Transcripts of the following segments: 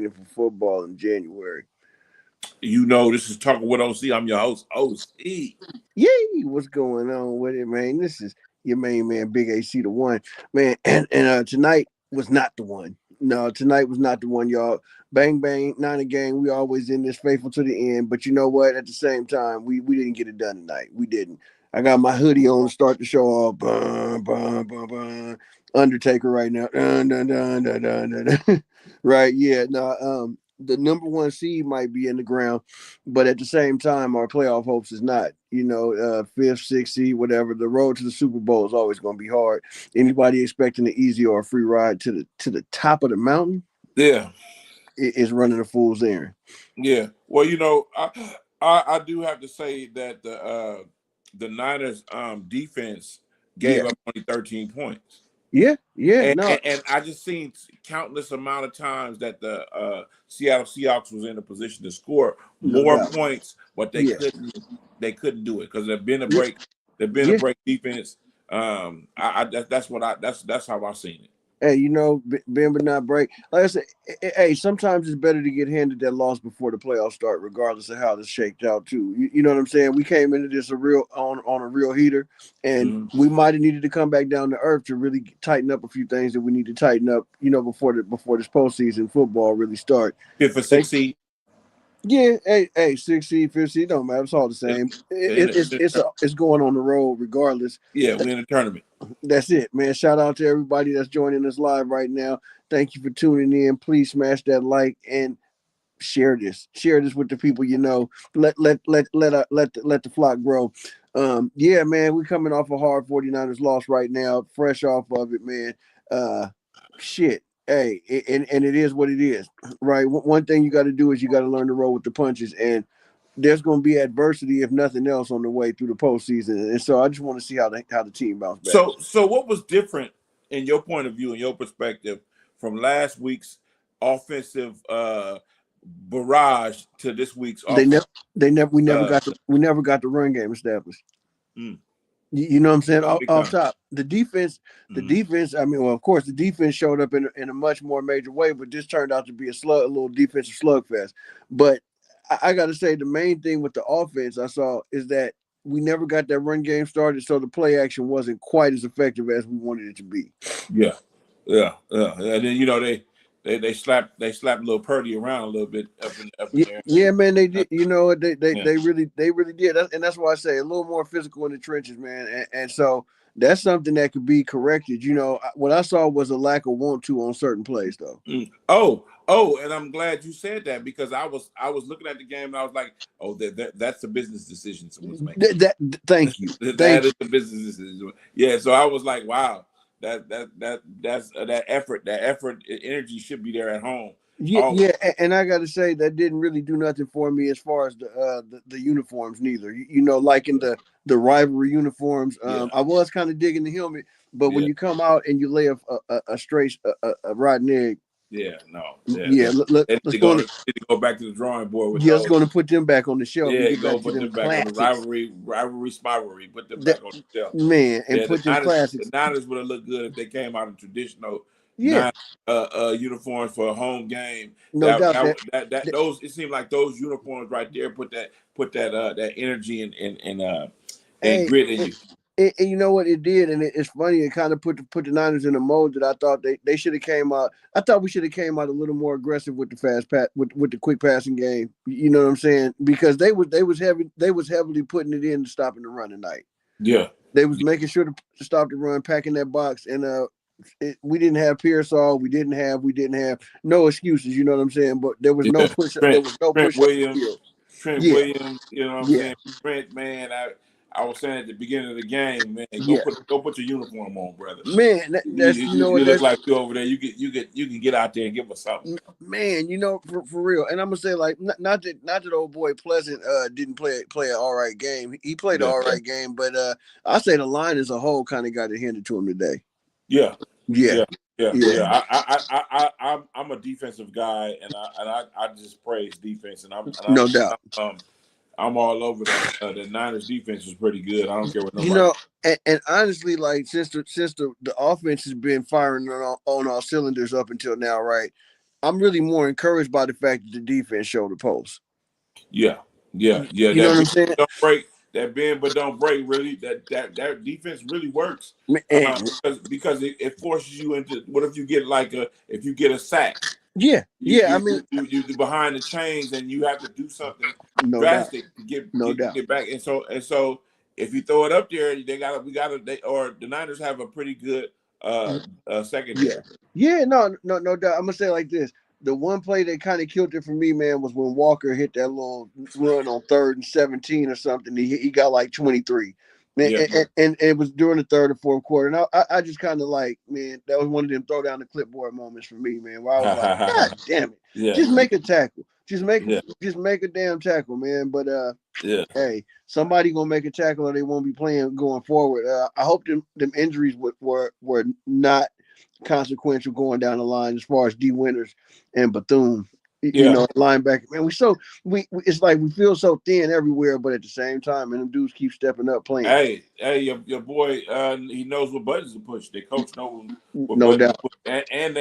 meaning for football in January. You know, this is Talking with OC. I'm your host, OC. Yay! What's going on with it, man? This is your main man, Big AC, the one, man. And tonight was not the one. No, tonight was not the one, y'all. Bang bang, Niner gang. We always in this faithful to the end. But you know what? At the same time, we didn't get it done tonight. We didn't. I got my hoodie on to start the show off. Bum, bum, bum, bum. Undertaker right now. Dun, dun, dun, dun, dun, dun, dun. Right? Yeah. No. The number one seed might be in the ground, but at the same time, our playoff hopes is not. You know, fifth, sixth seed, whatever. The road to the Super Bowl is always going to be hard. Anybody expecting an easy or a free ride to the top of the mountain, Yeah, is running a fool's errand. yeah. Well, you know, I do have to say that the Niners defense gave Yeah, up only 13 points. yeah. And, No, and, and I just seen countless amount of times that the Seattle Seahawks was in a position to score no more doubt. points, but Yeah, they couldn't do it because there've been a yeah, break. There've been a yeah. break defense. That's how I seen it. Hey, you know, bend but not break. Like I said, hey, sometimes it's better to get handed that loss before the playoffs start, regardless of how this shaked out. Too, you know what I'm saying? We came into this on a real heater, and Mhm. we might have needed to come back down to earth to really tighten up a few things that we need to tighten up. You know, before this postseason football really start. Fifth or They, sixth seed. yeah, hey, 6 seed, 5 seed, don't matter. It's all the same. It's going on the road regardless. Yeah, we're in a tournament. That's it, man. Shout out to everybody that's joining us live right now. Thank you for tuning in. Please smash that like and share this. Share this with the people you know. Let the flock grow. Yeah, man, we coming off a hard 49ers loss right now. Fresh off of it, man. Uh shit. Hey, and it is what it is, right? One thing you got to do is you got to learn to roll with the punches, and there's going to be adversity, if nothing else, on the way through the postseason. And so I just want to see how the team bounce back. So what was different in your point of view, in your perspective, from last week's offensive barrage to this week's They offense? never, Uh, we never got the run game established. mm, You know what I'm saying? Off, big off time. top, the Mhm. defense. I mean, well, of course, the defense showed up in a much more major way, but this turned out to be a little defensive slugfest. But I got to say, the main thing with the offense I saw is that we never got that run game started, so the play action wasn't quite as effective as we wanted it to be. Yeah, yeah. And then you know they slapped little Purdy around a little bit up in Yeah, there. yeah, man, they Uh, did. You know, Yeah, they really did, and that's why I say a little more physical in the trenches, man. And so that's something that could be corrected. You know, what I saw was a lack of want to on certain plays, though. Oh, and I'm glad you said that because I was looking at the game and I was like, oh, that's the business decision someone's making. Thank you, That thank is the business decision. Yeah, so I was like, wow, that effort, energy should be there at home. you. Oh, Yeah, and I got to say that didn't really do nothing for me as far as the uniforms neither. You know, like in the rivalry uniforms, yeah, I was kind of digging the helmet, but when yeah, you come out and you lay a straight a rotten egg, yeah. No, yeah. yeah, They need let's to go. go back to the drawing board with Yeah, let's those. go and put them back on the shelf and Yeah, get go back to put them them back on the classics. rivalry, spivalry. Put them That back on the shelf. man, and Yeah, the put them Niners, the classics. Niners would have looked good if they came out in traditional Yeah, nine uniforms for a home game. no That doubt that that, that that those it seemed like those uniforms right there put that energy and hey, grit in you. and you know what it did, and it's funny. It kind of put the Niners in a mode that I thought they should have came out. I thought we should have came out a little more aggressive with the fast pat with the quick passing game. You know what I'm saying? Because they was heavily putting it in to stopping the run tonight. Yeah, They was making sure to stop the run, packing that box, and we didn't have Pearsall. We didn't have no excuses. You know what I'm saying? But there was no yeah. push. There Trent was no Trent push up the Williams, field. Trent Yeah, Williams. You know what I'm yeah, saying? Trent, man, I was saying at the beginning of the game, man, yeah. go put your uniform on, brother. Man, You, that's you, you you know what you look that's like you over there. You can get out there and give us something. man. You know for real. And I'm gonna say like not that old boy Pleasant didn't play an all right game. He played an Yeah, all right game, but I say the line as a whole kind of got it handed to him today. yeah, Yeah, yeah, yeah, yeah, yeah. I'm a defensive guy, and I just praise defense, and no doubt. I'm all over that. The Niners defense is pretty good. I don't care what You nobody. know, and honestly, like since the offense has been firing on all cylinders up until now, right? I'm really more encouraged by the fact that the defense showed the post. Yeah, yeah, yeah. You know That what I'm bend saying? but don't break. That bend but don't break. Really, that defense really works. And Because it forces you into what if you get if you get a sack, yeah, you yeah. I you mean, you you behind the chains and you have to do something no doubt, drastic to get no get, doubt. get back. And so if you throw it up there, the Niners have a pretty good Yeah, secondary. yeah. No doubt. I'm gonna say it like this: the one play that kind of killed it for me, man, was when Walker hit that little run on 3rd and 17 or something. He got like 23. Man, Yeah. and it was during the third or fourth quarter. And I just kind of like, man, that was one of them throw down the clipboard moments for me, man, where I was like, God damn it, Yeah. just make a tackle, Yeah. just make a damn tackle, man. But Yeah. hey, somebody gonna make a tackle or they won't be playing going forward. I hope them injuries were not consequential going down the line as far as D Winters and Bethune. You Yeah. know, linebacker, man. We it's like we feel so thin everywhere, but at the same time, and them dudes keep stepping up playing. Hey, your boy, he knows what buttons to push. The coach knows what No buttons to doubt. push, and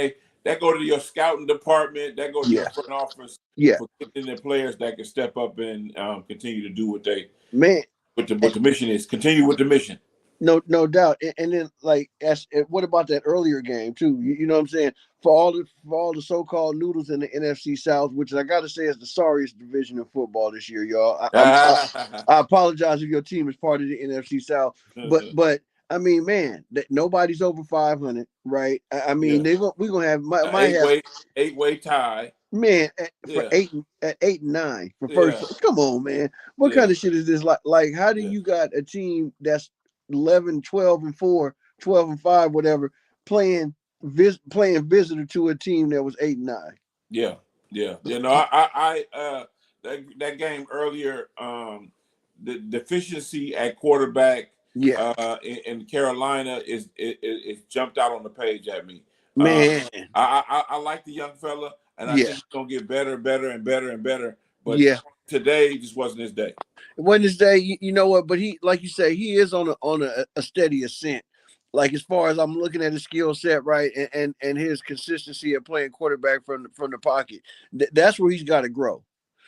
that go to your scouting department, that go to your Yeah. front office Yeah. for getting the players that can step up and continue to do what Man. what the mission is. Continue with the mission. No doubt. And then like what about that earlier game too? You know what I'm saying? For all the so-called noodles in the NFC South, which I gotta say is the sorriest division of football this year, y'all. I apologize if your team is part of the NFC South, but I mean, man, that nobody's over 500, right? I mean, Yeah, we're gonna have might eight have way eight way tie. man for Yeah, 8 and 9 for yeah, first. Come on, man. What yeah, kind of shit is this? Like how do yeah, you got a team that's 11, 12 and 4, 12 and 5, whatever, playing visitor to a team that was 8 and 9? yeah, yeah. You know, I that game earlier, the deficiency at quarterback Yeah, in Carolina is jumped out on the page at me. Um, man. I like the young fella, and I Yeah, think he's gonna get better, better, and better and better. But yeah. today just wasn't his day. Wednesday, you know what? But he, like you say, he is on a steady ascent. Like as far as I'm looking at his skill set, right, and his consistency of playing quarterback from the pocket, that's where he's got to grow.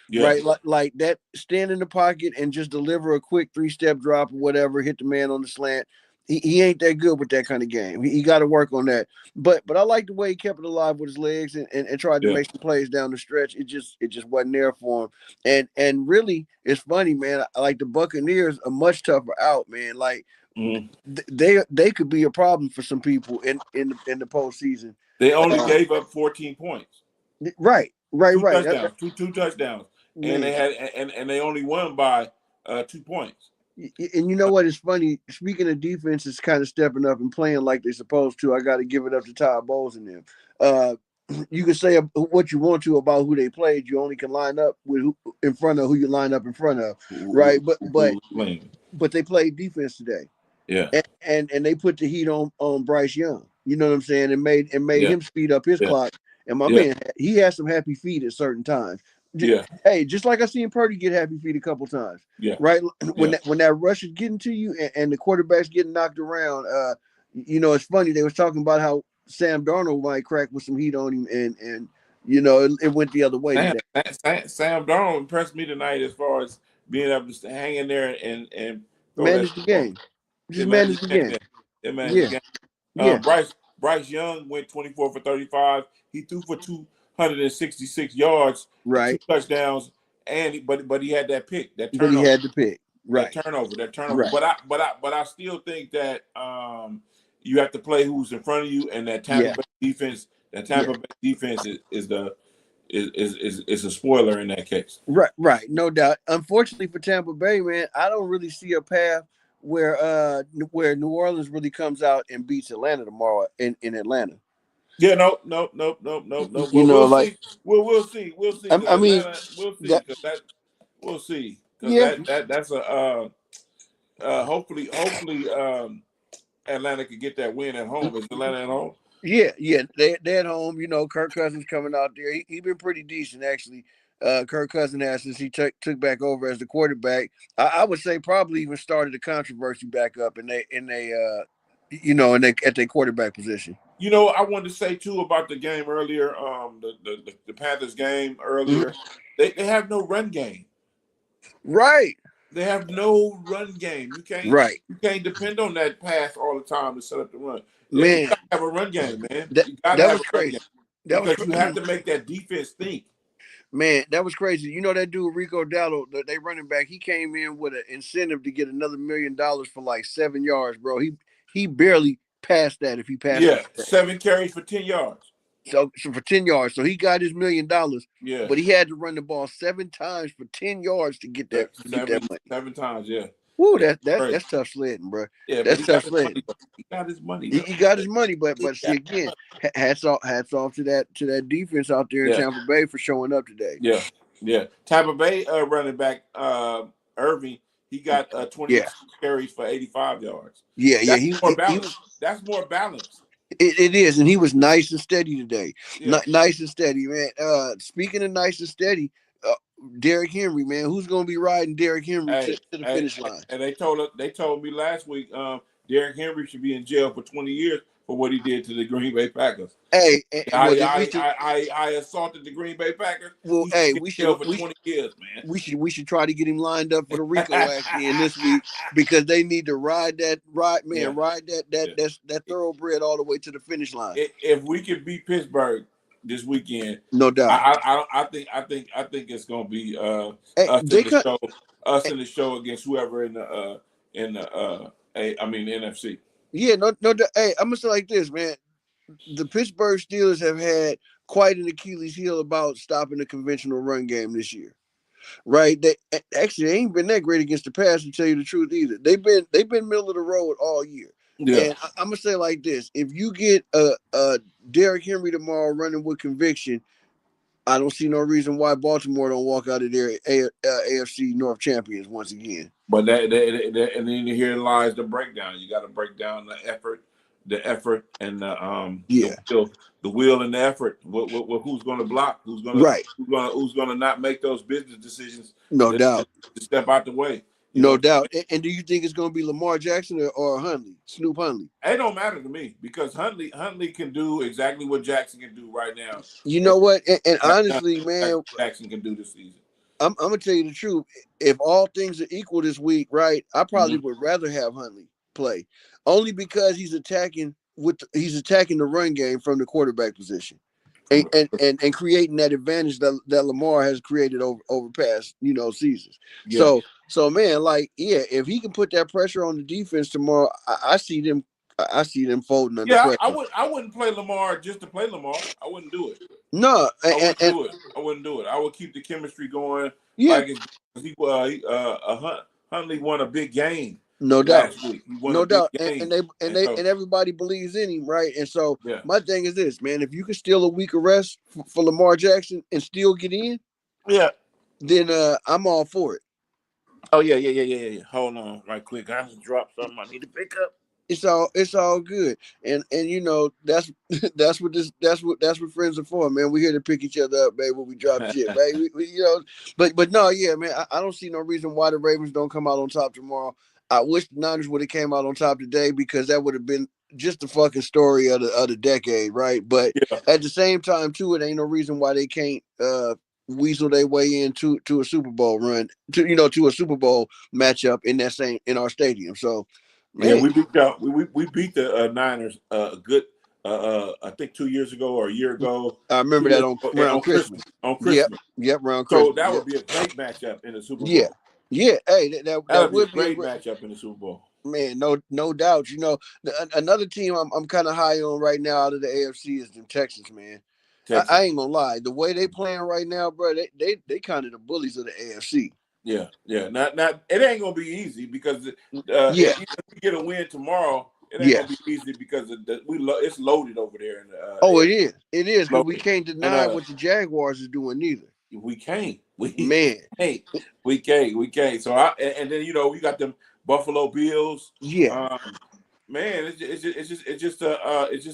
Yeah, Right, like that, stand in the pocket and just deliver a quick 3-step drop or whatever, hit the man on the slant. He ain't that good with that kind of game. He got to work on that. But I like the way he kept it alive with his legs and tried to yeah. make some plays down the stretch. It just wasn't there for him. And really, it's funny, man. Like the Buccaneers are much tougher out, man. Like Mhm. they could be a problem for some people in the postseason. They only Uh, gave up 14 points, right, right, two right. touchdowns, two touchdowns, and Man, they only won by 2 points. and you know what is funny? Speaking of defense, is kind of stepping up and playing like they're supposed to. I got to give it up to Todd Bowles and them. Uh, you can say what you want to about who they played. You only can line up with in front of who you line up in front of, right? But Playing. but they played defense today, Yeah, and they put the heat on Bryce Young. You know what I'm saying? And made yeah, him speed up his yeah, clock. And my yeah, man, he had some happy feet at certain times. yeah, Hey, just like I seen Purdy get happy feet a couple times, yeah, right? When yeah. that rush is getting to you and the quarterback's getting knocked around, it's funny. They was talking about how Sam Darnold might crack with some heat on him, and it went the other way Sam, today. Sam Darnold impressed me tonight as far as being able to hang in there and throw that Manage the ball. game, Yeah, just man, manage this the game. game. Yeah, yeah, man, this Yeah, game. yeah. Bryce Young went 24 for 35. He threw for 266 yards and two Right. touchdowns, and but he had that pick, But he had to pick. Right. that turnover. Right. But I still think that you have to play who's in front of you, and that Yeah. Yeah. Tampa Bay defense is the is a spoiler in that case. Right, right, no doubt. Unfortunately for Tampa Bay, man, I don't really see a path where New Orleans really comes out and beats Atlanta tomorrow in Atlanta. Yeah, no. You Well, know, we'll like see. We'll see. I Because mean Atlanta, we'll see. that Because that, we'll see. Because yeah, that's a hopefully Atlanta could get that win at home. Is Atlanta at home? yeah. They at home. Kirk Cousins coming out there. He been pretty decent actually. Kirk Cousins has since he took back over as the quarterback. I would say probably even started the controversy back up, and they You know, and at their quarterback position. You know, I wanted to say too about the game earlier. The Panthers game Mhm. earlier. They have no run game. Right. They have no run game. Right. You can't depend on that pass all the time to set up the run. You Man, gotta have a run game, man. that You gotta that have was a run game crazy. That was because you have crazy. to make that defense think. Man, that was crazy. You know that dude Rico Dallo, they running back. He came in with an incentive to get another $1 million for like 7 yards, bro. He barely passed that if he passed Yeah, that. 7 carries for 10 yards. So for 10 yards, so he got his $1 million, Yeah, but he had to run the ball 7 times for 10 yards to get that money. seven times. Yeah, Woo, yeah, that's tough sledding, bro. yeah. But That's he got tough his sledding. money. Though. He got his money. He got his money, but see Yeah, again, hats off to that defense out there in yeah, Tampa Bay for showing up today. yeah, yeah. Tampa Bay running back Irving. He got Yeah, 22 carries for 85 yards. yeah. That's more He balanced. was. That's more balanced. It is, and he was nice and steady today. Yeah. Nice and steady, man. Speaking of nice and steady, uh, Derrick Henry, man, who's gonna be riding Derrick Henry to the finish line? And they told me last week, Derrick Henry should be in jail for 20 years for what he did to the Green Bay Packers. Hey, well, I assaulted the Green Bay Packers. well, He should hey, be in jail for 20 years, man. we should try to get him lined up for the Rico Act in this week because they need to ride that thoroughbred all the way to the finish line. If we can beat Pittsburgh this weekend, No doubt. I think it's gonna be us in the show against whoever in the NFC. Yeah, no. Hey, I'm gonna say like this, man. The Pittsburgh Steelers have had quite an Achilles heel about stopping the conventional run game this year, right? They ain't been that great against the pass, to tell you the truth either. They've been middle of the road all year. Yeah. And I'm gonna say like this: if you get a Derrick Henry tomorrow running with conviction, I don't see no reason why Baltimore don't walk out of there AFC North champions once again. But and then here lies the breakdown. You got to break down the effort and the will and the effort. Who's going to block? Who's going to not make those business decisions? No doubt. To step out the way. No doubt. And do you think it's going to be Lamar Jackson or Huntley, Snoop Huntley? It don't matter to me because Huntley can do exactly what Jackson can do right now. You know what? And honestly, man, Jackson can do this season. I'm gonna tell you the truth. If all things are equal this week, right? I probably would rather have Huntley play, only because he's attacking the run game from the quarterback position, and creating that advantage that Lamar has created over past seasons. Yeah. So man, like if he can put that pressure on the defense tomorrow, I see them folding under pressure. I wouldn't play Lamar just to play Lamar. I wouldn't do it. No, I wouldn't do it. I would keep the chemistry going. Yeah, Huntley won a big game. No doubt. Last week. No doubt. And everybody believes in him, right? And so my thing is this, man: if you can steal a week of rest for Lamar Jackson and still get in, then I'm all for it. Oh yeah. Hold on, right quick. I just dropped something I need to pick up. It's all good, and that's what friends are for, man. We're here to pick each other up, baby, when we drop shit, right? But no, yeah, man. I don't see no reason why the Ravens don't come out on top tomorrow. I wish the Niners would have came out on top today because that would have been just the fucking story of the decade, right? But at the same time, too, it ain't no reason why they can't weasel their way into a Super Bowl run, to a Super Bowl matchup in our stadium. So. Man. Yeah, we beat the Niners good I think 2 years ago or a year ago. I remember that around Christmas. On Christmas. Yep, around Christmas. So that would be a great matchup in the Super Bowl. Yeah. Hey, that would be a great matchup in the Super Bowl. Man, no doubt. Another team I'm kind of high on right now out of the AFC is the Texans, man. I ain't gonna lie. The way they playing right now, bro, they kind of the bullies of the AFC. Yeah. Not it ain't gonna be easy because if we get a win tomorrow, it ain't gonna be easy because it's loaded over there. It is because we can't deny what the Jaguars is doing neither. We can't. We can't. So and then we got them Buffalo Bills. Yeah. Man, it's just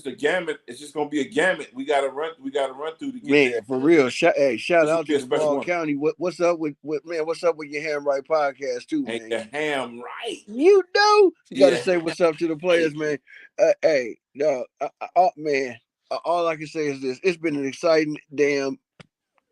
a gamut. It's just gonna be a gamut. We gotta run through to get there. For real. Shout out to Duval County. What's up with what's up with your Ham Right podcast too, man? Hey, the Ham Right. You know, you gotta say what's up to the players, man. Man. All I can say is this: it's been an exciting damn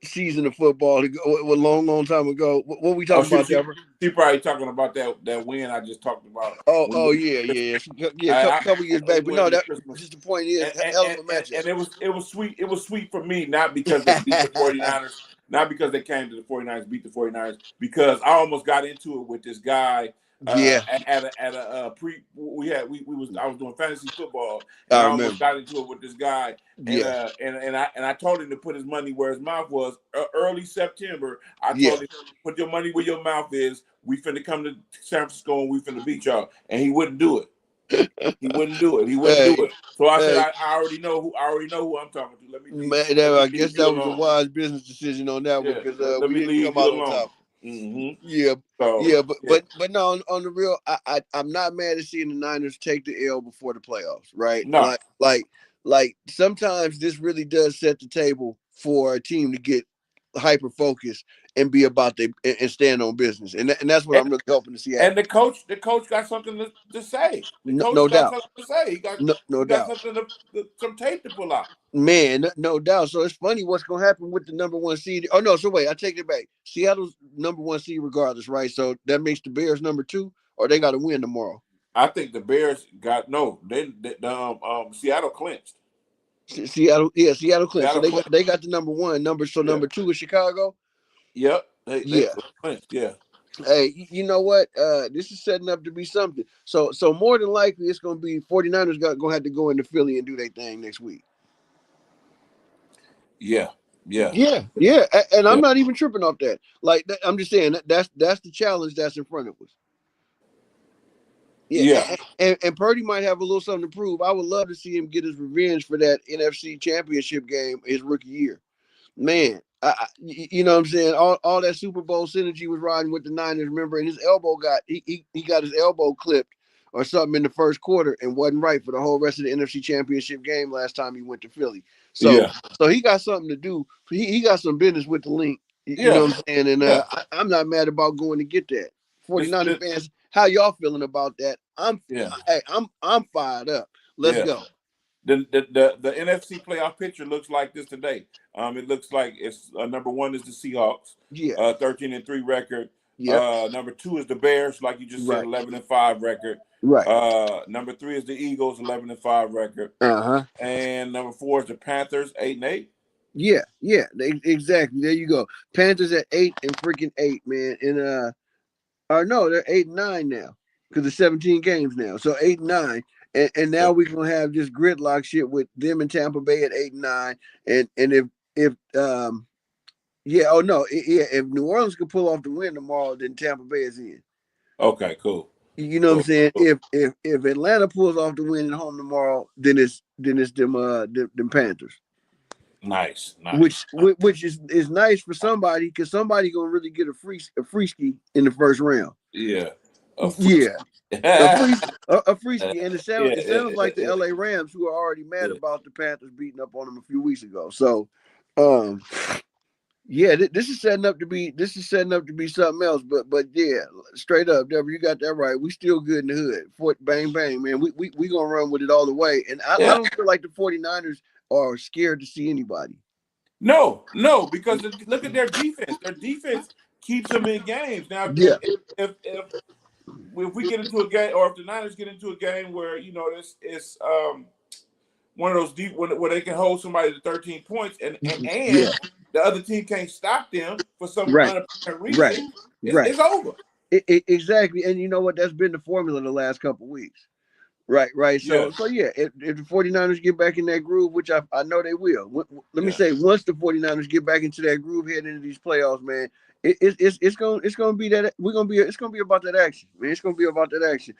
season of football a long time ago. What we talking about, Deborah? She probably talking about that win I just talked about. Yeah. A couple years back, but no, that just the point is, hell of a matchup. And it was sweet. It was sweet for me, not because they beat the 49ers, not because they came to the 49ers, beat the 49ers, because I almost got into it with this guy. At a pre, I was doing fantasy football, and I almost got into it with this guy, and I told him to put his money where his mouth was. Early September, I told him, put your money where your mouth is. We finna come to San Francisco and we finna beat y'all, and he wouldn't do it. He wouldn't do it. So I said, I already know who I'm talking to. Let me leave. I guess that was a wise business decision on that one, because we didn't come out on top. But no, on the real, I'm not mad at seeing the Niners take the L before the playoffs, right? No. Like sometimes this really does set the table for a team to get hyper focused and be about and stand on business, and that's what I'm really hoping to see. And the coach got something to say. No doubt. Something to say. He got something some tape to pull out. Man, no doubt. So it's funny what's going to happen with the number one seed. Oh, no. So wait, I take it back. Seattle's number one seed regardless, right? So that makes the Bears number two, or they got to win tomorrow. I think the Bears got Seattle clinched. Seattle clinched. So they got the number one number. So number two is Chicago. Yep. They clinched. Yeah. Hey, you know what? This is setting up to be something. So more than likely, it's going to be 49ers going to have to go into Philly and do their thing next week. Yeah. And I'm not even tripping off that. Like, I'm just saying that's the challenge that's in front of us. And Purdy might have a little something to prove. I would love to see him get his revenge for that NFC Championship game his rookie year. Man, you know what I'm saying? All that Super Bowl synergy was riding with the Niners, remember? And his elbow he got his elbow clipped or something in the first quarter and wasn't right for the whole rest of the NFC Championship game last time he went to Philly. So he got something to do. He got some business with the link. You know what I'm saying? And I'm not mad about going to get that. 49ers fans, how y'all feeling about that? I'm fired up. Let's go. The NFC playoff picture looks like this today. It looks like it's number one is the Seahawks, 13-3 record. Number two is the Bears, like you just said, 11-5 record. Right. Number three is the Eagles, 11-5 record. And number four is the Panthers, 8-8. Yeah, exactly. There you go. Panthers at 8-8, man. And no, they're 8-9 now because there's 17 games now. So 8-9. And now we're gonna have this gridlock shit with them in Tampa Bay at 8-9, and if New Orleans can pull off the win tomorrow, then Tampa Bay is in. Okay, cool. You know what I'm saying? Cool. If Atlanta pulls off the win at home tomorrow, then it's them Panthers. Nice. Which is nice for somebody, because somebody gonna really get a freeski in the first round. Yeah. A freeski, and it sounds like the LA Rams, who are already mad about the Panthers beating up on them a few weeks ago. So, this is setting up to be something else. But straight up, Deborah, you got that right. We still good in the hood. Bang bang, man. We gonna run with it all the way. And I don't feel like the 49ers are scared to see anybody. No, because look at their defense. Their defense keeps them in games. Now, if we get into a game, or if the Niners get into a game where it's one of those deep where they can hold somebody to 13 points and the other team can't stop them for some unapparent reason, it's over. Exactly, and you know what? That's been the formula the last couple of weeks. Right. So if the 49ers get back in that groove, which I know they will. Let me say, once the 49ers get back into that groove heading into these playoffs, man, it's gonna be that it's gonna be about that action, man. It's gonna be about that action.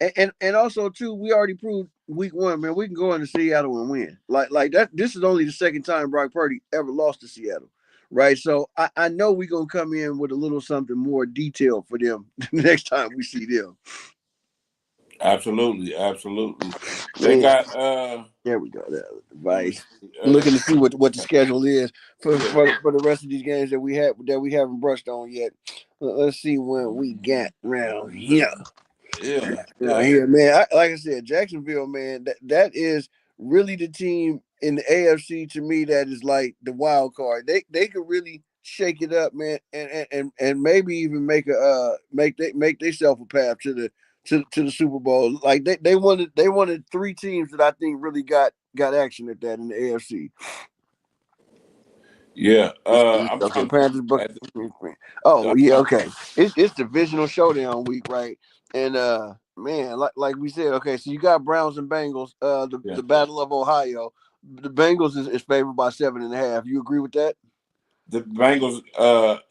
And also too, we already proved week one, man, we can go into Seattle and win. Like that. This is only the second time Brock Purdy ever lost to Seattle. Right. So I know we're gonna come in with a little something more detailed for them the next time we see them. Absolutely. They got there we go. The device. Looking to see what the schedule is for the rest of these games that we haven't brushed on yet. Let's see when we got around here. Yeah. Here, man. Like I said, Jacksonville, man. That is really the team in the AFC to me that is like the wild card. They could really shake it up, man, and maybe even make themselves a path to the Super Bowl. Like they wanted three teams that I think really got action at that in the AFC. Yeah. Panthers, oh yeah, okay. It's divisional showdown week, right? And man, like we said, okay, so you got Browns and Bengals, the Battle of Ohio. The Bengals is favored by 7.5. You agree with that? The Bengals,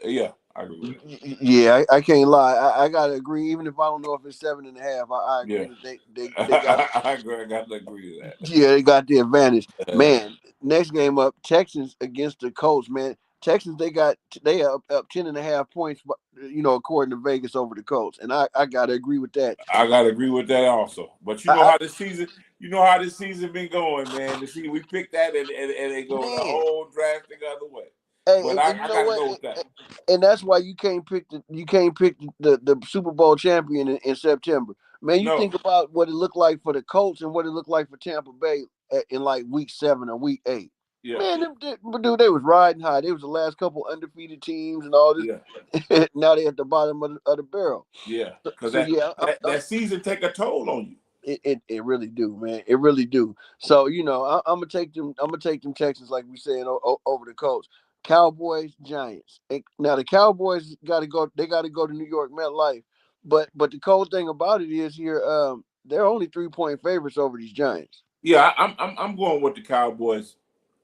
yeah, I agree with that. Yeah, I can't lie. I gotta agree, even if I don't know if it's 7.5. I agree that they got. I agree. I got to agree with that. Yeah, they got the advantage, man. Next game up, Texans against the Colts, man. Texans they up 10.5 points, according to Vegas over the Colts, and I gotta agree with that. I gotta agree with that also. But you know how this season been going, man. We picked that and it goes the whole drastic other way. Hey, but I gotta go with that. And that's why you can't pick the Super Bowl champion in September. Man, you think about what it looked like for the Colts and what it looked like for Tampa Bay in like week 7 or week 8. Yeah. Man, dude, they was riding high. They was the last couple undefeated teams and all this. Yeah. Now they at the bottom of the barrel. Yeah, because that season take a toll on you. It really do, man. It really do. So I'm gonna take them. I'm gonna take them Texans, like we said, over the Colts. Cowboys, Giants. Now the Cowboys got to go. They got to go to New York MetLife. But the cold thing about it is here, they're only 3-point favorites over these Giants. Yeah, I'm going with the Cowboys.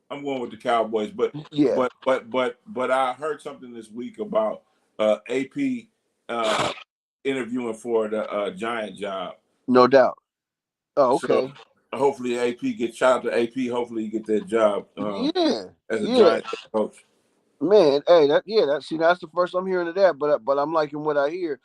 But yeah, but I heard something this week about AP interviewing for the Giant job. No doubt. Oh, okay. So hopefully AP gets shout out to AP. Hopefully you get that job. As a Giant coach. Man, hey, that's the first I'm hearing of that, but I'm liking what I hear.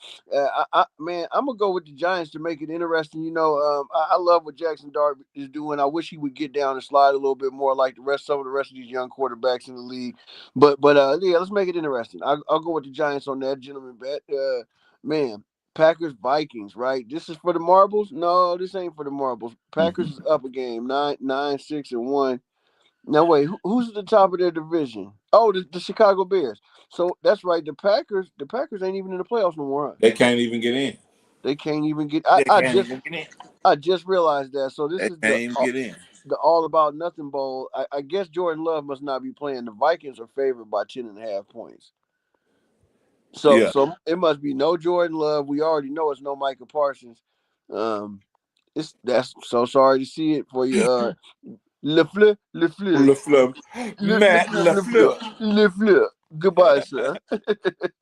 Man, I'm gonna go with the Giants to make it interesting. I love what Jackson Dart is doing. I wish he would get down and slide a little bit more like some of the rest of these young quarterbacks in the league. But yeah, let's make it interesting. I'll go with the Giants on that gentleman bet. Man, Packers Vikings, right? This is for the marbles? No, this ain't for the marbles. Packers is up a game, 9-6-1. Now wait, who's at the top of their division? Oh, the Chicago Bears. So that's right. The Packers ain't even in the playoffs no more. Huh? They can't even get in. They can't even get. I just realized that. So this is the All About Nothing Bowl. I guess Jordan Love must not be playing. The Vikings are favored by 10.5 points. So it must be no Jordan Love. We already know it's no Micah Parsons. That's so sorry to see it for you. LeFleur. Matt LeFleur. Goodbye, sir.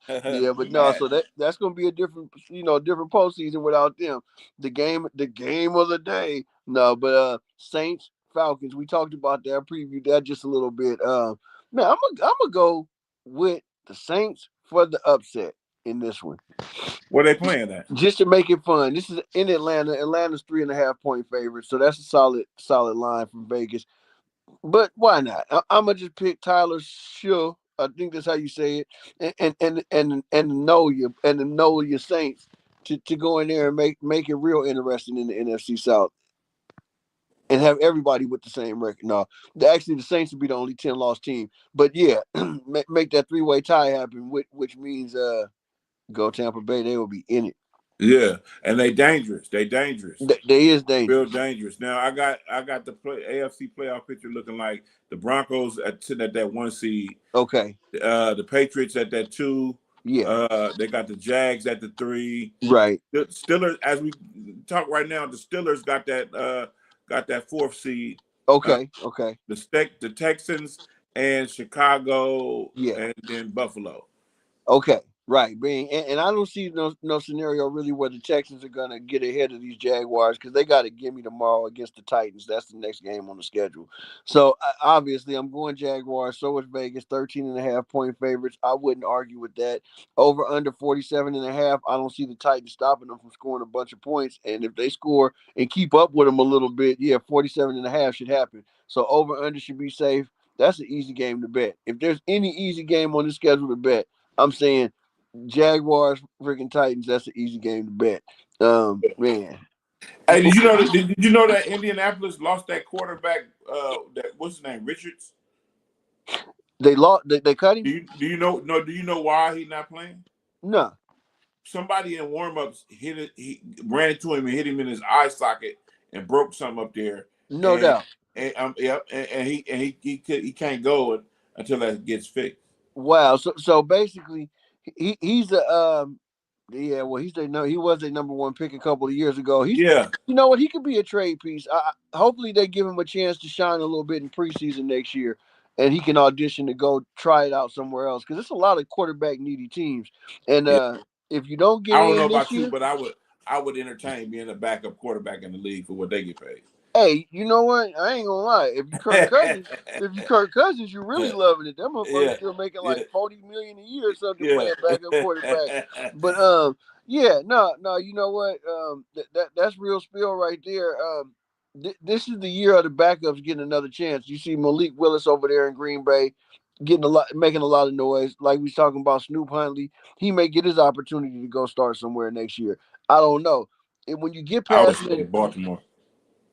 Yeah, but no, so that's gonna be a different postseason without them. The game of the day. No, but Saints, Falcons, we talked about that. I previewed that just a little bit. Man, I'm gonna go with the Saints for the upset in this one. Where they playing at? Just to make it fun. This is in Atlanta. Atlanta's 3.5 point favorite, so that's a solid line from Vegas. But why not? I'm gonna just pick Tyler Shull. I think that's how you say it, and know your Saints to go in there and make it real interesting in the NFC South, and have everybody with the same record. No, actually the Saints would be the only 10-loss team. But yeah, make that 3-way tie happen, which means go Tampa Bay. They will be in it. Yeah, and they dangerous. They dangerous. They is dangerous. Real dangerous. Now I got the AFC playoff picture looking like the Broncos sitting at that 1 seed. Okay. The Patriots at that 2. Yeah. They got the Jags at the 3. Right. The Steelers, as we talk right now, the Steelers got that 4th seed. Okay. Okay. The Texans and Chicago. Yeah. And then Buffalo. Okay. Right, and I don't see no scenario really where the Texans are gonna get ahead of these Jaguars because they got to give me tomorrow against the Titans. That's the next game on the schedule. So obviously, I'm going Jaguars. So is Vegas, 13.5 point favorites. I wouldn't argue with that. Over under 47.5. I don't see the Titans stopping them from scoring a bunch of points. And if they score and keep up with them a little bit, yeah, 47.5 should happen. So over under should be safe. That's an easy game to bet. If there's any easy game on the schedule to bet, I'm saying Jaguars, freaking Titans. That's an easy game to bet. Man. Hey, did you know that Indianapolis lost that quarterback? That what's his name, Richards? They lost. They cut him. Do you know? No. Do you know why he's not playing? No. Somebody in warm-ups hit it. He ran into him and hit him in his eye socket and broke something up there. No doubt. And he can't go until that gets fixed. Wow. So basically, he's a yeah. Well, he was a number one pick a couple of years ago. You know what? He could be a trade piece. Hopefully, they give him a chance to shine a little bit in preseason next year, and he can audition to go try it out somewhere else because it's a lot of quarterback needy teams. And if you don't get, I don't know about you, but I would entertain being a backup quarterback in the league for what they get paid. Hey, you know what? I ain't gonna lie. If you Kirk Cousins, you're really loving it. Them motherfuckers still making like $40 million a year or something playing backup quarterback. But no, you know what? That's real spill right there. This is the year of the backups getting another chance. You see Malik Willis over there in Green Bay making a lot of noise. Like we was talking about Snoop Huntley, he may get his opportunity to go start somewhere next year. I don't know. And when you get past Baltimore.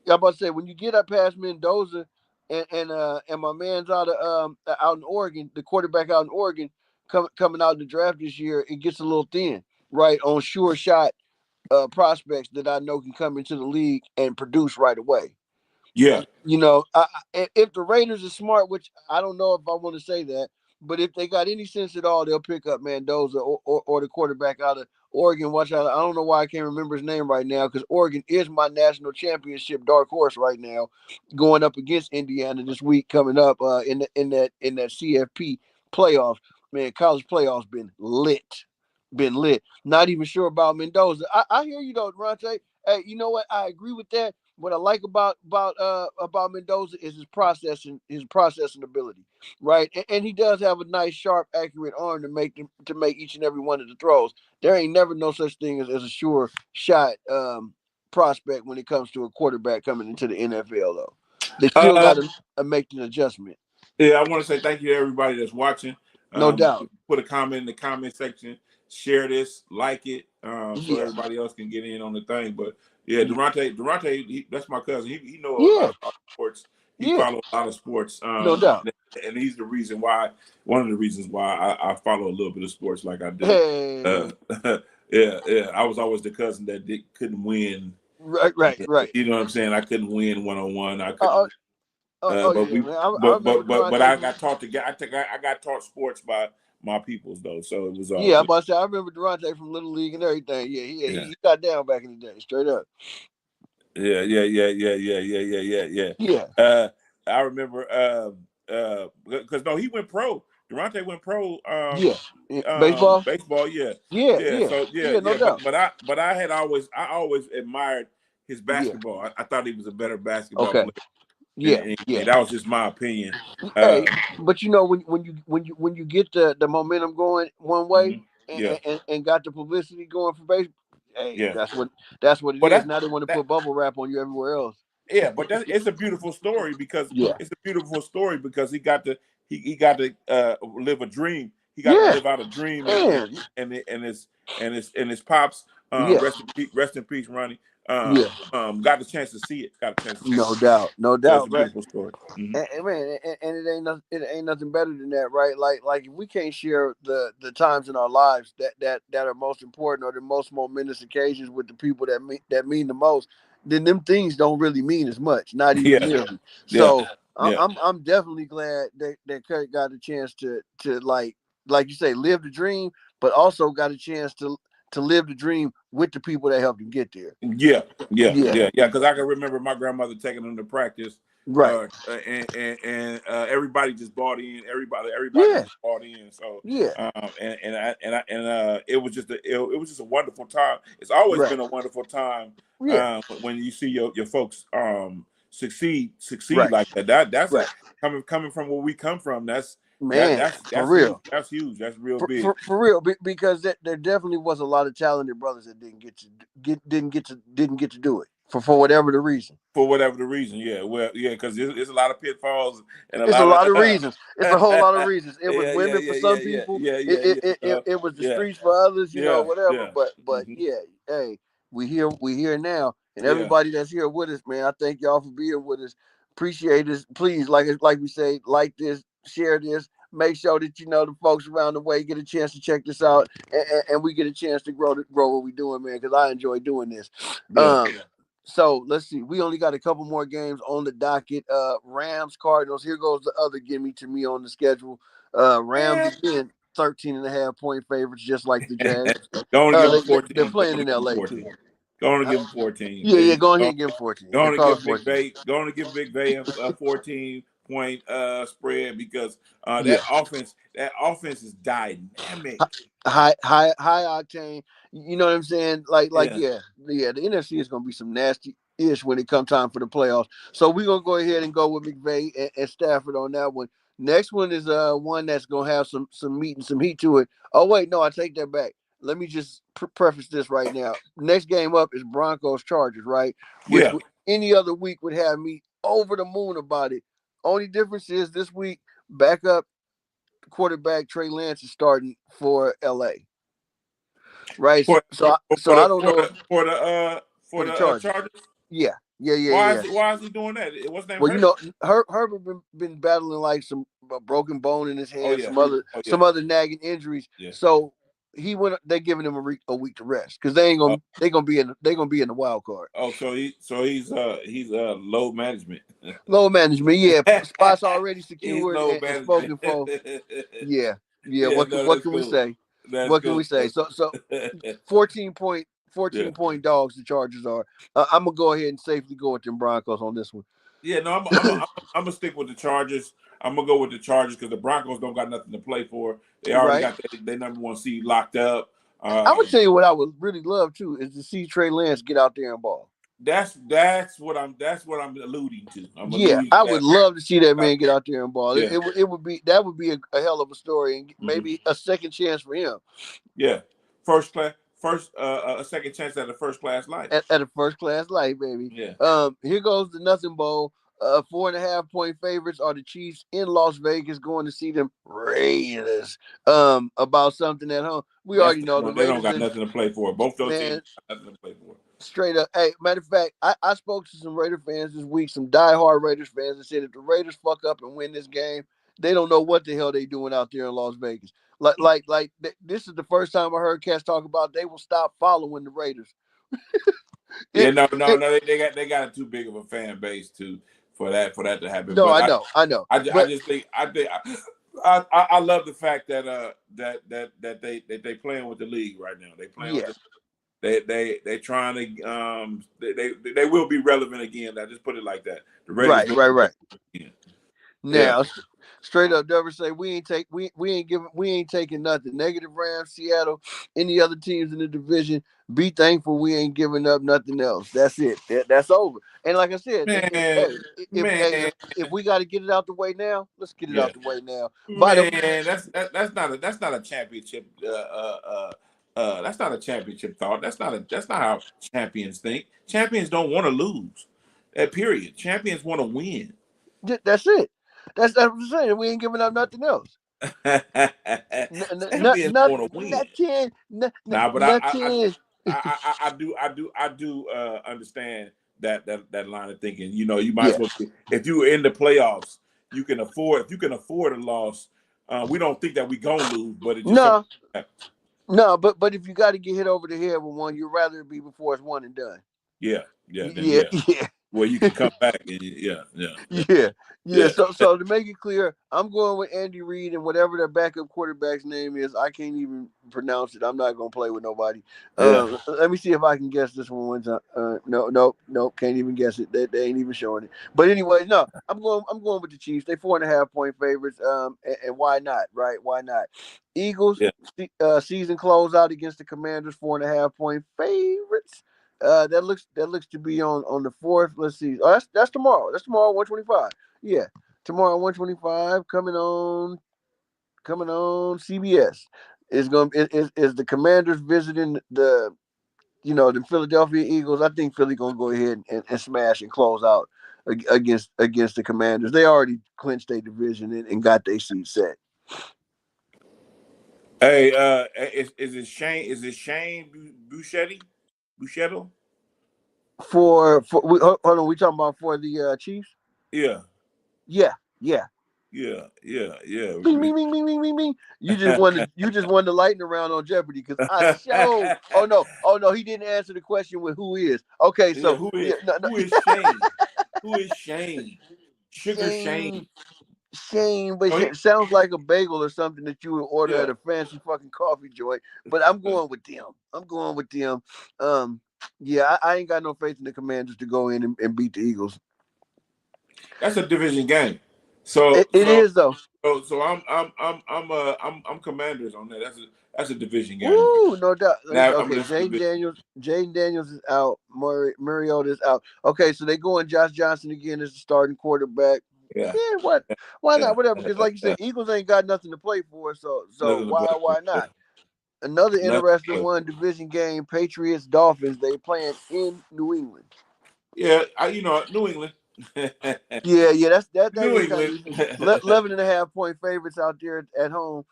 I'm about to say when you get up past Mendoza and my man's out in Oregon, the quarterback out in Oregon coming out in the draft this year, it gets a little thin, right? On sure shot prospects that I know can come into the league and produce right away. Yeah. You know, if the Raiders are smart, which I don't know if I want to say that, but if they got any sense at all, they'll pick up Mendoza or the quarterback out of Oregon. Watch out. I don't know why I can't remember his name right now because Oregon is my national championship dark horse right now, going up against Indiana this week coming up in that CFP playoffs. Man, college playoffs been lit. Not even sure about Mendoza. I hear you though, Durante. Hey, you know what? I agree with that. What I like about Mendoza is his processing ability, right? And he does have a nice, sharp, accurate arm to make each and every one of the throws. There ain't never no such thing as a sure shot prospect when it comes to a quarterback coming into the NFL, though. They still got to make an adjustment. Yeah, I want to say thank you to everybody that's watching. No doubt. Put a comment in the comment section. Share this, like it, so everybody else can get in on the thing. But yeah, Durante, that's my cousin. He know a lot about sports. He follows a lot of sports. No doubt. And he's the reason why. One of the reasons why I follow a little bit of sports like I do. Hey. Yeah. I was always the cousin that couldn't win. Right. You know what I'm saying? I couldn't win one-on-one. I couldn't. But I got taught I got taught sports by my peoples though, so it was all. Yeah, I'm about to say I remember Durante from Little League and everything. Yeah, he got down back in the day, straight up. Yeah. Yeah. I remember because he went pro. Durante went pro. Baseball. Yeah. Yeah. No doubt. But I always admired his basketball. Yeah. I thought he was a better basketball player. Yeah, that was just my opinion. Hey, but you know when you get the momentum going one way and got the publicity going for baseball, that's what it is. Now they want to put bubble wrap on you everywhere else. Yeah, but it's a beautiful story because he got to live a dream. He got to live out a dream, and his pops. Rest in peace, Ronnie. Got the chance to see it. No doubt. That's a beautiful story. Mm-hmm. And it ain't nothing better than that, right? Like if we can't share the times in our lives that are most important or the most momentous occasions with the people that mean the most, then them things don't really mean as much. Not even nearly. So I'm definitely glad that Kurt got a chance to like you say, live the dream, but also got a chance to live the dream with the people that helped him get there. Yeah. Because I can remember my grandmother taking him to practice Right. And everybody just bought in. Everybody Yeah. just bought in. So Yeah. it was just a wonderful time. It's always Right. been a wonderful time Yeah. when you see your folks succeed Right. like that. That's Right. coming from where we come from. That's Man, for huge. real. That's huge. That's real big. For real, because there definitely was a lot of talented brothers that didn't get to do it for whatever the reason. For whatever the reason, yeah. Well, yeah, because there's a lot of pitfalls and It's a lot of reasons. It's a whole lot of reasons. It was women for some people. It was the streets for others. Whatever. But yeah, hey, we here now, and everybody that's here with us, man. I thank y'all for being with us. Appreciate this. Please, like we say, like this, share this. Make sure that the folks around the way get a chance to check this out, and we get a chance to grow what we're doing, man. Because I enjoy doing this. So let's see. We only got a couple more games on the docket. Rams, Cardinals. Here goes the other gimme to me on the schedule. Rams again, 13.5-point favorites, just like the Jags. Don't give them 14. They're playing in LA too. Go on and give them 14. Yeah, go ahead and give them 14. Go on and give Big Bay. Go on and give Big Bay a 14-point spread because that offense is dynamic. High octane. You know what I'm saying? The NFC is gonna be some nasty-ish when it comes time for the playoffs. So we're gonna go ahead and go with McVay and Stafford on that one. Next one is one that's gonna have some meat and some heat to it. Oh wait, no, I take that back. Let me just preface this right now. Next game up is Broncos Chargers, right? Which any other week would have me over the moon about it. Only difference is this week, backup quarterback Trey Lance is starting for LA. Right. I don't know for the Chargers. Yeah. Why is he doing that? What's name? Well, Herbert been battling like some broken bone in his hand, some other nagging injuries. Yeah. So they're giving him a week to rest because they're gonna be in the wild card. Oh, so he's load management. Load management, yeah. Spots already secured and spoken for. Yeah. What can we say? What can we say? So 14-point dogs the Chargers are. I'm gonna go ahead and safely go with them Broncos on this one. Yeah, no, I'm gonna stick with the Chargers. I'm gonna go with the Chargers because the Broncos don't got nothing to play for. They already got their number one seed locked up. I'm gonna tell you what I would really love too is to see Trey Lance get out there and ball. That's what I'm alluding to. I would love to see that man get out there and ball. Yeah. It would be a hell of a story and maybe a second chance for him. Yeah, a second chance at a first class life. At a first class life, baby. Yeah. Here goes the Nothing Bowl. 4.5-point favorites are the Chiefs in Las Vegas going to see them Raiders. About something at home. We already know the Raiders don't got nothing to play for. Both those teams got nothing to play for. Straight up. Hey, matter of fact, I spoke to some Raider fans this week, some diehard Raiders fans, that said if the Raiders fuck up and win this game, they don't know what the hell they doing out there in Las Vegas. Like this is the first time I heard cats talk about they will stop following the Raiders. They got too big of a fan base for that to happen. No, I know. I love the fact that they playing with the league right now. They playing with they trying to they will be relevant again. I just put it like that. The Raiders right. Now, straight up, Dover say we ain't taking nothing. Negative Rams, Seattle, any other teams in the division. Be thankful we ain't giving up nothing else. That's it. That's over. And like I said, if we got to get it out the way now, let's get it out the way now. That's not a championship. That's not a championship thought. That's not how champions think. Champions don't want to lose. Period. Champions want to win. That's it. That's what I'm saying. We ain't giving up nothing else. Champions want to win. I do understand that line of thinking. You know, you might as well, if you were in the playoffs, you can afford a loss. We don't think that we gonna lose, but it just No, but if you got to get hit over the head with one, you'd rather it be before it's one and done. Yeah. Where you can come back and yeah. So to make it clear, I'm going with Andy Reid and whatever their backup quarterback's name is. I can't even pronounce it. I'm not gonna play with nobody. Let me see if I can guess this one. No, can't even guess it. They ain't even showing it. But anyway, no, I'm going with the Chiefs. They 4.5-point favorites. And why not? Right? Why not? Eagles season closeout against the Commanders, 4.5-point favorites. That looks to be on the 4th. Let's see. Oh, that's tomorrow. That's tomorrow, 125. Yeah, tomorrow, 125. Coming on CBS. Is the Commanders visiting the Philadelphia Eagles. I think Philly gonna go ahead and smash and close out against the Commanders. They already clinched their division and got their seat set. Hey, is it Shane? Is it Shane Buchetto? Hold on, we talking about for the Chiefs? Yeah. Bing, bing, bing, bing, bing, bing, bing. You just won the lightning round on Jeopardy because I showed. Oh no, he didn't answer the question with who is. Okay, so who is Shane? Who is Shane? Sugar Shane. Shane, but it sounds like a bagel or something that you would order at a fancy fucking coffee joint. But I'm going with them. I ain't got no faith in the Commanders to go in and beat the Eagles. That's a division game. So it is though. So I'm Commanders on that. That's a division game. Ooh, no doubt. Okay, Jaden Daniels is out. Mariota is out. Okay, so they going Josh Johnson again as the starting quarterback. Yeah, what? Why not? Whatever. Because like you said, Eagles ain't got nothing to play for. So why not? Another interesting one, division game, Patriots Dolphins. They playing in New England. Yeah, New England. That New England. 11.5-point favorites out there at home.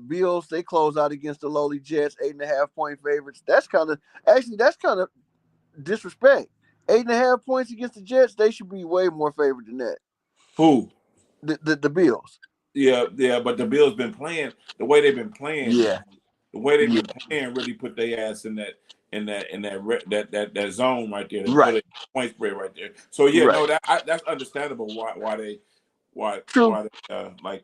Bills, they close out against the lowly Jets, 8.5-point favorites. That's kind of disrespect. 8.5 points against the Jets, they should be way more favored than that. Who? The Bills. Yeah, but the Bills been playing the way they've been playing. Yeah. The way they've been playing really put their ass in that zone right there. Right. Point spread right there. So that's understandable why they like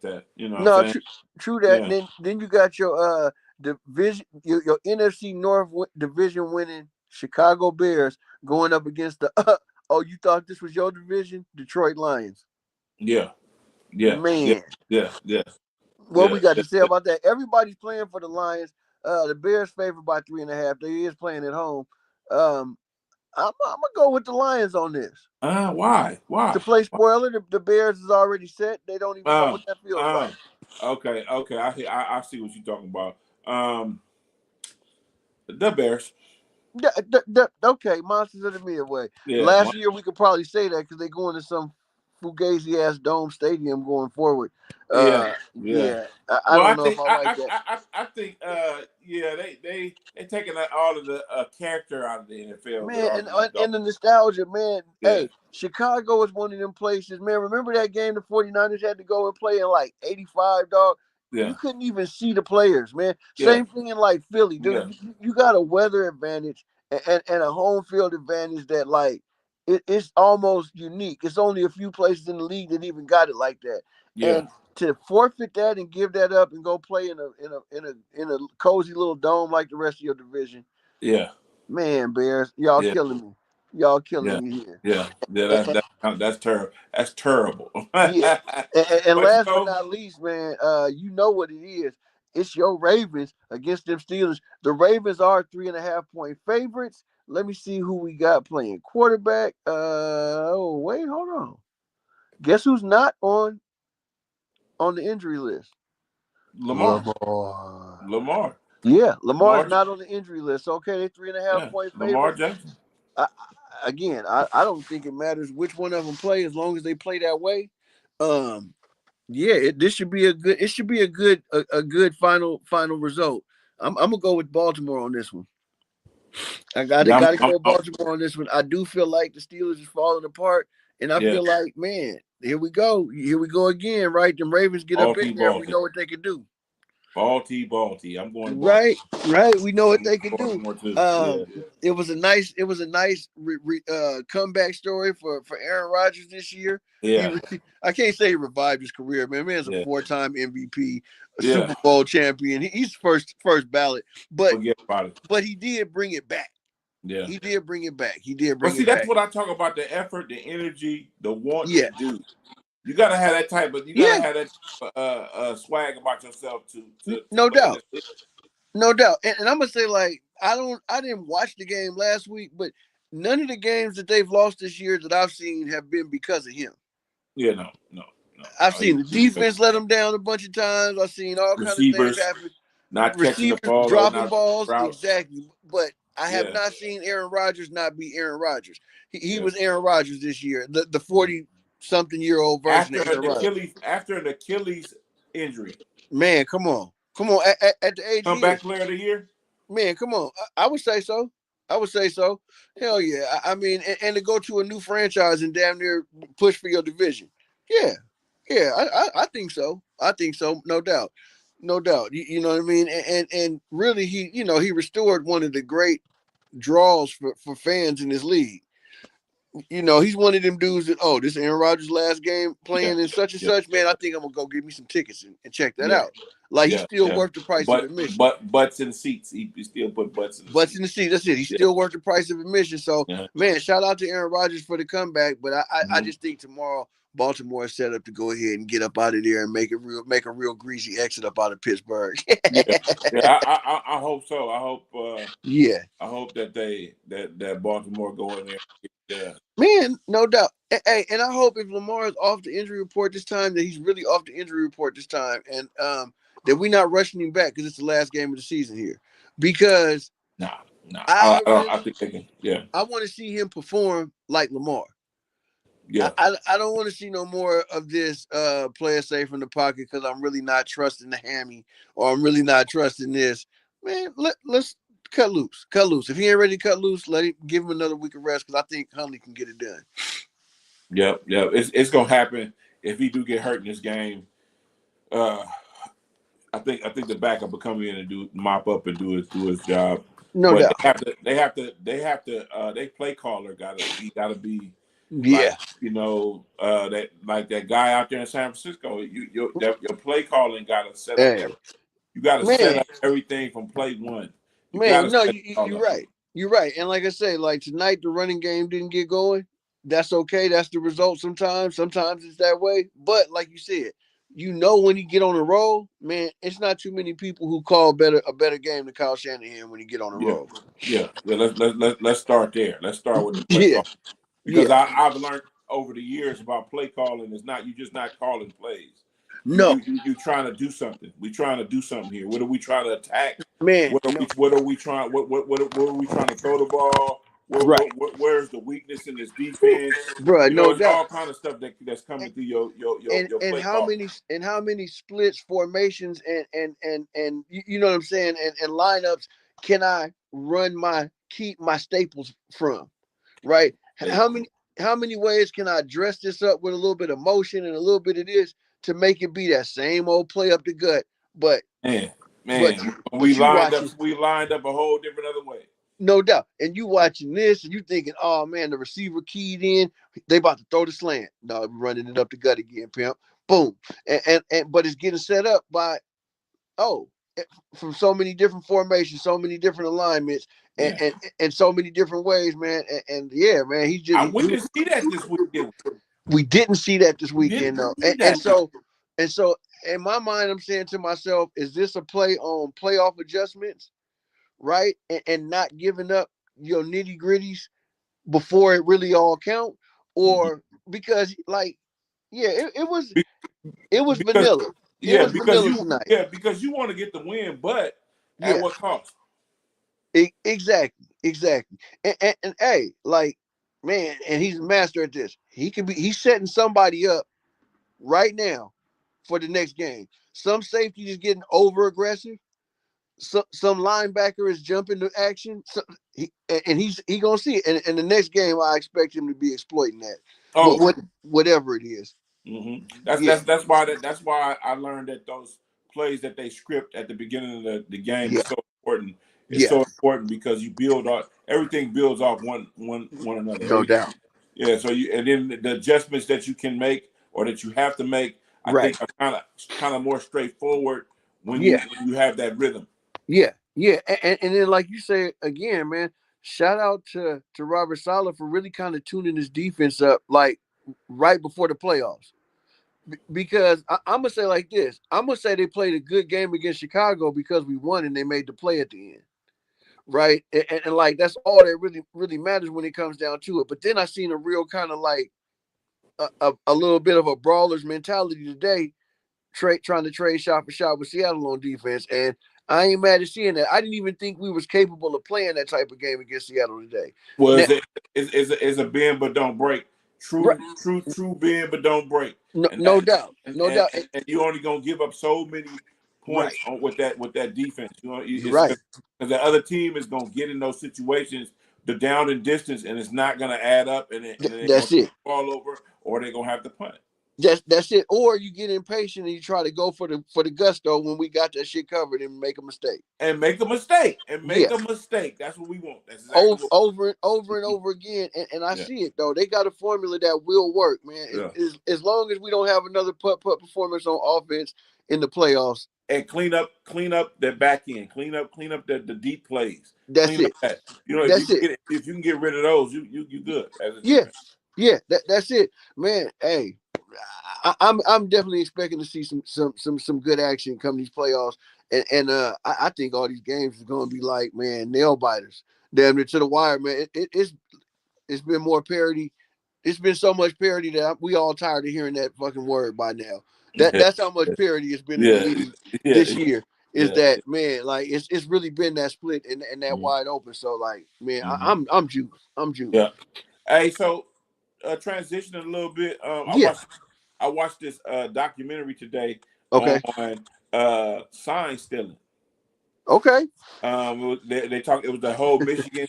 that. You know. No, true that. Yeah. Then you got your division, your NFC North division winning Chicago Bears going up against the. Oh, you thought this was your division, Detroit Lions? Yeah. Man. Yeah. What we got to say about that? Everybody's playing for the Lions. The Bears favored by 3.5. They is playing at home. I'm gonna go with the Lions on this. Why? To play spoiler, the Bears is already set. They don't even know what that feels like. Okay. I see what you're talking about. The Bears. Okay, Monsters of the Midway. Yeah, Last year we could probably say that because they're going to some fugazi ass dome stadium going forward. I don't know if I like that. I think they taking all of the character out of the NFL. Man, and the nostalgia, man. Yeah. Hey, Chicago is one of them places, man. Remember that game the 49ers had to go and play in like 85, dog? Yeah. You couldn't even see the players, man. Same thing in like Philly, dude. Yeah. You got a weather advantage and a home field advantage that like it's almost unique. It's only a few places in the league that even got it like that. Yeah. And to forfeit that and give that up and go play in a cozy little dome like the rest of your division. Yeah. Man, Bears, y'all killing me. Y'all killing me here. Yeah. That's terrible. That's terrible. Yeah. And last but not least, man, you know what it is. It's your Ravens against them Steelers. The Ravens are 3.5-point favorites. Let me see who we got playing quarterback. Wait, hold on. Guess who's not on the injury list? Lamar. Yeah, Lamar's not on the injury list. Okay, they're 3.5-point favorites. Lamar Jackson. I don't think it matters which one of them play as long as they play that way. This should be a good. It should be a good final result. I'm gonna go with Baltimore on this one. I gotta go with Baltimore on this one. I do feel like the Steelers is falling apart, and I feel like, man, here we go again, right? The Ravens get up in there. We know what they can do. Balti. I'm going to Baltimore. Right. We know what they can do. Yeah. It was a nice comeback story for Aaron Rodgers this year. Yeah. I can't say he revived his career, man. Man's a 4-time MVP, a Super Bowl champion. He's first ballot, but he did bring it back. Yeah, he did bring it back. That's what I talk about: the effort, the energy, the want to do. You gotta have that type of. You gotta have that swag about yourself to no doubt. No doubt. And I'm gonna say, like, I didn't watch the game last week, but none of the games that they've lost this year that I've seen have been because of him. Yeah, no. I've seen the defense let them down a bunch of times. I've seen all kinds of things happen. Not catching the ball, dropping balls, exactly. But I have not seen Aaron Rodgers not be Aaron Rodgers. He was Aaron Rodgers this year, the 40-something-year-old version of Aaron Rodgers. After an Achilles injury. Man, come on. At the age comeback player of the year? Man, come on. I would say so. Hell yeah. I mean, and to go to a new franchise and damn near push for your division. Yeah. I think so. No doubt. You know what I mean? And really, he restored one of the great draws for fans in this league. He's one of them dudes that, this is Aaron Rodgers' last game playing in such and such. Man, I think I'm gonna go get me some tickets and check that out. Like, he's still worth the price of admission. But butts in seats. He still put butts in the seats. That's it. He's still worth the price of admission. So, man, shout out to Aaron Rodgers for the comeback. But I just think tomorrow Baltimore is set up to go ahead and get up out of there and make a real greasy exit up out of Pittsburgh. I hope so. I hope. I hope that Baltimore go in there. Yeah. Man, no doubt. Hey, and I hope if Lamar is off the injury report this time, that he's really off the injury report this time, and that we're not rushing him back because it's the last game of the season here. Because I think they can. Yeah, I want to see him perform like Lamar. Yeah, I don't want to see no more of this player safe from the pocket because I'm really not trusting the hammy, or I'm really not trusting this. Man, let's cut loose. If he ain't ready to cut loose, give him another week of rest because I think Hundley can get it done. Yep. It's gonna happen if he do get hurt in this game. I think the backup will come in and mop up and do his job. No doubt. They play caller gotta be. Yeah, that guy out there in San Francisco. Your play calling got to set up. You got to set up everything from play one. You're right. You're right. And like I say, like tonight, the running game didn't get going. That's okay. That's the result. Sometimes it's that way. But like you said, when you get on a roll, man, it's not too many people who call a better game than Kyle Shanahan when you get on a roll. Yeah. Let's start there. Let's start with the play call. Because I've learned over the years about play calling is you're just not calling plays. No, you're trying to do something. We're trying to do something here. What are we trying to attack? Man, what are we trying? What are we trying to throw the ball? Where's the weakness in this defense? Bro, no doubt. All kind of stuff that's coming through your play how many splits, formations, and you know what I'm saying, and lineups can I keep my staples from? Right? How many ways can I dress this up with a little bit of motion and a little bit of this to make it be that same old play up the gut? But we lined up a whole different other way. No doubt. And you watching this and you thinking, oh man, the receiver keyed in, they about to throw the slant. No, running it up the gut again, pimp. Boom. And but it's getting set up by from so many different formations, so many different alignments, and so many different ways, man. And man, he's just. We didn't see that this weekend. We didn't see that this weekend, though. And so, in my mind, I'm saying to myself, is this a play on playoff adjustments, right? And not giving up your nitty gritties before it really all count, or because, it was vanilla. Because you want to get the win, but at what cost? Exactly. And hey, man, and he's a master at this. He's setting somebody up right now for the next game. Some safety is getting over aggressive. Some linebacker is jumping to action. He's gonna see it. And in the next game, I expect him to be exploiting that. Whatever it is. Mm-hmm. That's why I learned that those plays that they script at the beginning of the game Yeah. is so important. It's so important because you build on everything builds off one another. No doubt. Yeah. So and then the adjustments that you can make or that you have to make, I think are kind of more straightforward when you have that rhythm. Yeah. And then like you say again, man, shout out to Robert Saleh for really kind of tuning his defense up like right before the playoffs. Because I'm gonna say like this, I'm gonna say they played a good game against Chicago because we won and they made the play at the end, right? And like that's all that really matters when it comes down to it. But then I seen a real kind of like a little bit of a brawler's mentality today, trying to trade shot for shot with Seattle on defense, and I ain't mad at seeing that. I didn't even think we was capable of playing that type of game against Seattle today. Well, it's a bend but don't break. True bend but don't break. No doubt. And you only gonna give up so many points with that defense. You know, because the other team is gonna get in those situations, the down and distance, and it's not gonna add up, and that's it. Fall over, or they're gonna have to punt. That's it. Or you get impatient and you try to go for the gusto when we got that shit covered and make a mistake. That's what we want. That's exactly over and over again. And I see it though. They got a formula that will work, man. Yeah. As long as we don't have another putt performance on offense in the playoffs. And clean up the back end. Clean up the deep plays. That's it. That. You know, if you can get rid of those, you good. Yeah. That's it, man. Hey. I'm definitely expecting to see some good action come these playoffs, and I think all these games are going to be like, man, nail biters, damn near to the wire, man. It's been more parity. It's been so much parity that we all tired of hearing that fucking word by now. That's how much parity it's been in the league this year. Is that, man? Like it's really been that split and that wide open. So like, man, I'm juiced. Yeah. Hey, so transitioning a little bit. I watched this documentary today on sign stealing. Okay. They talked. It was the whole Michigan.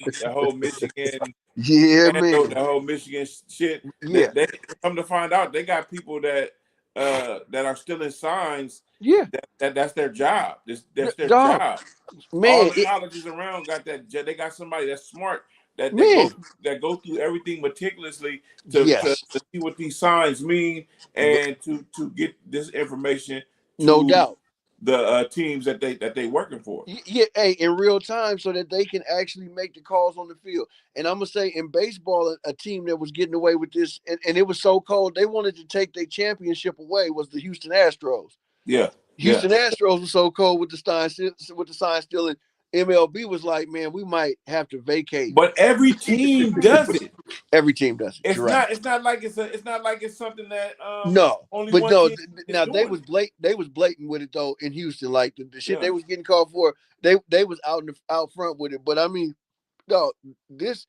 Yeah, man. The whole Michigan shit. Yeah. They come to find out they got people that are stealing signs. Yeah. That's their job. That's their job. Man, all the colleges around got that. They got somebody that's smart. That go through everything meticulously to see what these signs mean and to get this information. No doubt. The teams that they working for. Yeah, hey, in real time so that they can actually make the calls on the field. And I'm gonna say in baseball, a team that was getting away with this, and it was so cold, they wanted to take their championship away was the Houston Astros. Yeah. Houston Astros was so cold with the sign stealing. MLB was like, man, we might have to vacate. But every team does it. Every team does it. It's not like it's something that only but one no. team Now they was blatant with it though in Houston. Like the shit they was getting called for, they was out front with it. But I mean, no, this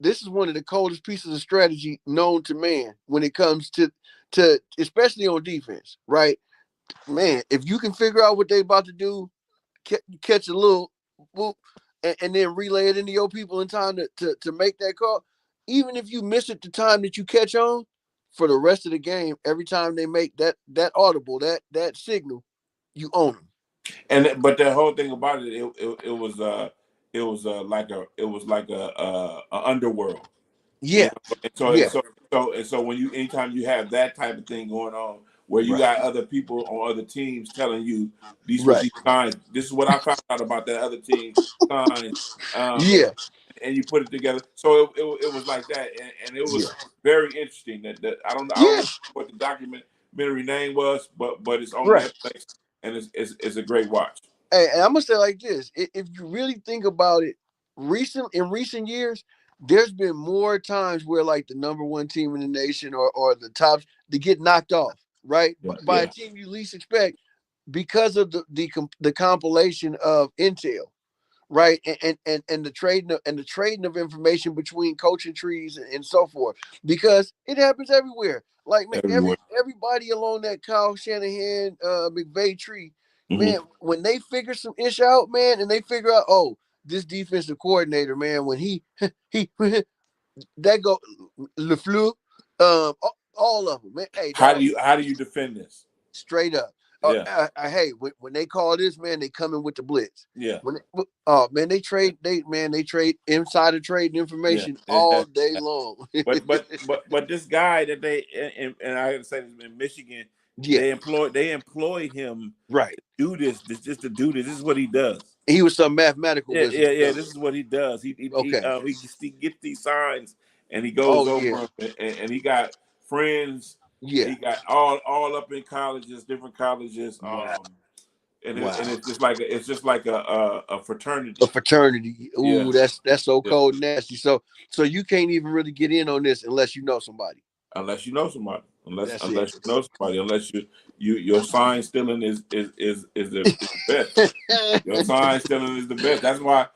is one of the coldest pieces of strategy known to man when it comes to especially on defense, right? Man, if you can figure out what they about to do, catch a little whoop, and then relay it into your people in time to make that call. Even if you miss it the time that you catch on, for the rest of the game, every time they make that audible, that signal, you own them. But the whole thing about it, it was like a underworld. Yeah. So when anytime you have that type of thing going on, where you got other people on other teams telling you these signs. This is what I found out about that other team signs. And you put it together. So it was like that, and it was very interesting. That I don't know what the documentary name was, but it's on Netflix, and it's a great watch. Hey, and I'm gonna say like this: if you really think about it, in recent years, there's been more times where like the number one team in the nation or the top to get knocked off. Right, by a team you least expect because of the compilation of intel, right, and the trading of information between coaching trees and so forth, because it happens everywhere. Like man, everybody along that Kyle Shanahan, McVay tree, man, when they figure some ish out, man, and they figure out, oh, this defensive coordinator, man, when he that go LeFleur, all of them, man. Hey, how do you defend this? Straight up. Hey, when they call this, man, they coming with the blitz. Yeah. Man, they trade insider trade information all day long. but this guy that they and I say this in Michigan, they employed him right to do this. Just to do this. This is what he does. He was some mathematical wizard. Yeah. This is what he does. He gets these signs and he goes over and he got friends. Yeah, he got all up in colleges, different colleges. Wow. And it's just like a fraternity. A fraternity. Ooh, that's so cold and nasty. So you can't even really get in on this unless you know somebody. Unless you know somebody. Unless your sign stealing is the best. Your sign stealing is the best. That's why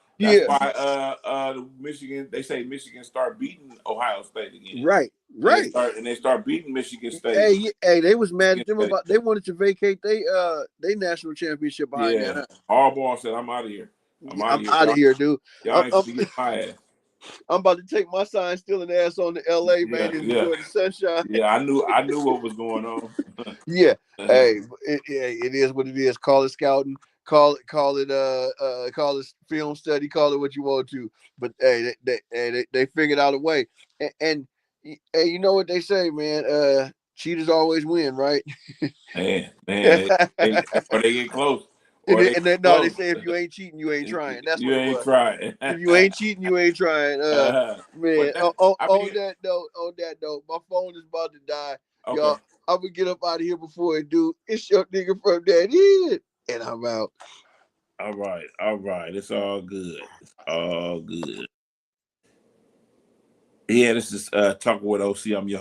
Michigan, they say Michigan start beating Ohio State again. Right. They start beating Michigan State. Hey, they was mad at them about they wanted to vacate they national championship behind that. Huh? Harbaugh said, I'm out of here. I'm out of here, dude. Y'all need to get my ass. I'm about to take my sign stealing ass on to LA, man, and enjoy the sunshine. Yeah, I knew what was going on. Hey, it is what it is. Call it scouting, call it film study, call it what you want to. But hey, they figured out a way. And hey, you know what they say, man? Cheaters always win, right? man, or they get close. They say if you ain't cheating, you ain't trying. That's what it was. Trying. If you ain't cheating, you ain't trying. Man, on that note, my phone is about to die. Okay. Y'all, I'm gonna get up out of here before it do. It's your nigga from that head, and I'm out. All right. It's all good. Yeah, this is Talking with OC. I'm your host.